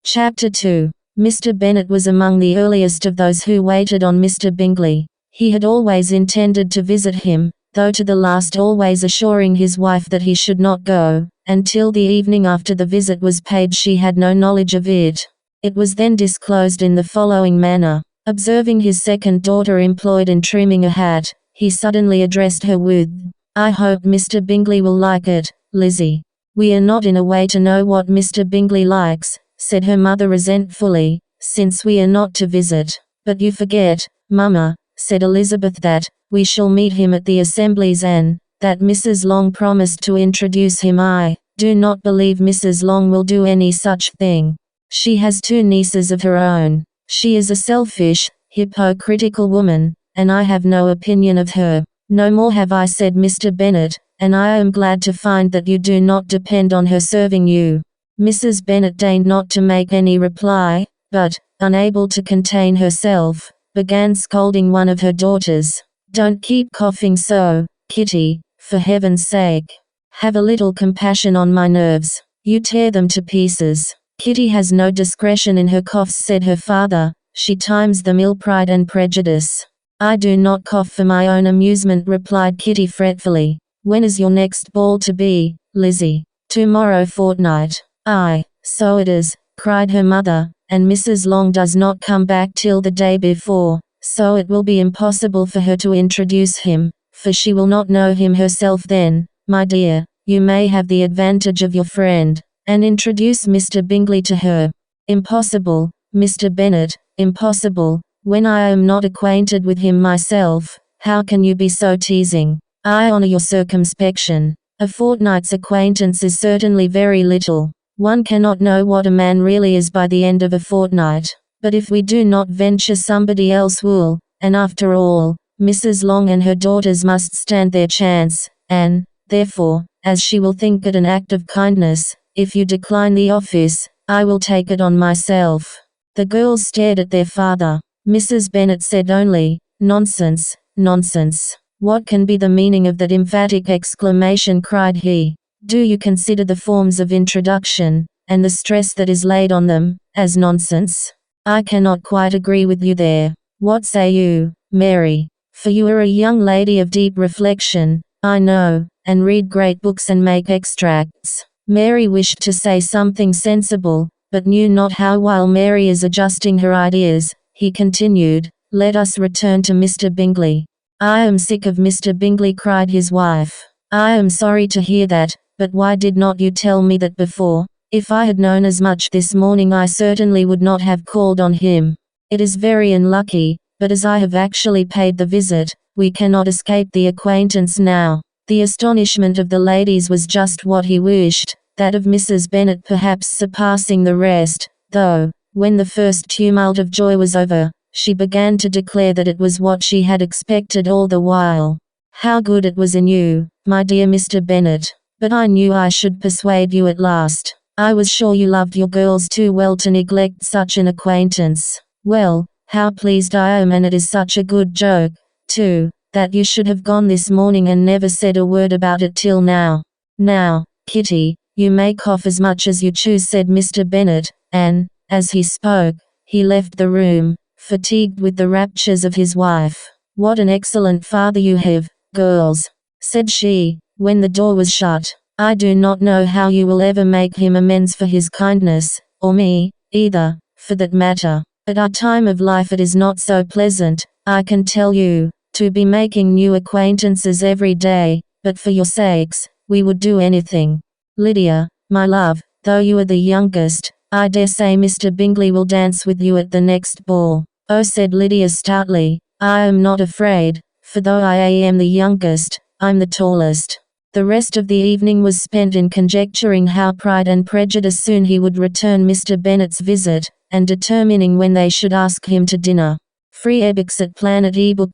Chapter 2. Mr. Bennet was among the earliest of those who waited on Mr. Bingley. He had always intended to visit him, though to the last always assuring his wife that he should not go, until the evening after the visit was paid. She had no knowledge of it. It was then disclosed in the following manner. Observing his second daughter employed in trimming a hat, he suddenly addressed her with, "I hope Mr. Bingley will like it, Lizzie." "We are not in a way to know what Mr. Bingley likes," said her mother resentfully, "since we are not to visit." "But you forget, Mamma," said Elizabeth, "that we shall meet him at the assemblies and that Mrs. Long promised to introduce him." "I do not believe Mrs. Long will do any such thing. She has 2 nieces of her own. She is a selfish, hypocritical woman, and I have no opinion of her." "No more have I," said Mr. Bennet, "and I am glad to find that you do not depend on her serving you." Mrs. Bennet deigned not to make any reply, but, unable to contain herself, began scolding one of her daughters. "Don't keep coughing so, Kitty, for heaven's sake. Have a little compassion on my nerves. You tear them to pieces." "Kitty has no discretion in her coughs," said her father. "She times them ill. Pride and Prejudice." "I do not cough for my own amusement," replied Kitty fretfully. "When is your next ball to be, Lizzie?" "Tomorrow fortnight." "Aye, so it is," cried her mother, "and Mrs. Long does not come back till the day before, so it will be impossible for her to introduce him, for she will not know him herself then. My dear, you may have the advantage of your friend, and introduce Mr. Bingley to her." "Impossible, Mr. Bennet, impossible, when I am not acquainted with him myself. How can you be so teasing?" "I honor your circumspection. A fortnight's acquaintance is certainly very little. One cannot know what a man really is by the end of a fortnight. But if we do not venture, somebody else will, and after all, Mrs. Long and her daughters must stand their chance, and, therefore, as she will think it an act of kindness, if you decline the office, I will take it on myself." The girls stared at their father. Mrs. Bennet said only, "Nonsense, nonsense. What can be the meaning of that emphatic exclamation?" cried he. "Do you consider the forms of introduction, and the stress that is laid on them, as nonsense?" "I cannot quite agree with you there. What say you, Mary? For you are a young lady of deep reflection, I know, and read great books and make extracts." Mary wished to say something sensible, but knew not how. "While Mary is adjusting her ideas," he continued, "let us return to Mr. Bingley." "I am sick of Mr. Bingley," cried his wife. "I am sorry to hear that, but why did not you tell me that before? If I had known as much this morning, I certainly would not have called on him. It is very unlucky, but as I have actually paid the visit, we cannot escape the acquaintance now." The astonishment of the ladies was just what he wished, that of Mrs. Bennet perhaps surpassing the rest, though, when the first tumult of joy was over, she began to declare that it was what she had expected all the while. "How good it was in you, my dear Mr. Bennet. But I knew I should persuade you at last. I was sure you loved your girls too well to neglect such an acquaintance. Well, how pleased I am, and it is such a good joke, too, that you should have gone this morning and never said a word about it till now. Now, Kitty, you may cough as much as you choose," said Mr. Bennet, and, as he spoke, he left the room, fatigued with the raptures of his wife. "What an excellent father you have, girls," said she, when the door was shut. "I do not know how you will ever make him amends for his kindness, or me, either, for that matter. At our time of life it is not so pleasant, I can tell you, to be making new acquaintances every day, but for your sakes, we would do anything. Lydia, my love, though you are the youngest, I dare say Mr. Bingley will dance with you at the next ball." "Oh," said Lydia stoutly, "I am not afraid, for though I am the youngest, I'm the tallest." The rest of the evening was spent in conjecturing how Pride and Prejudice soon he would return Mr. Bennet's visit, and determining when they should ask him to dinner. Free ebooks at Planet ebook.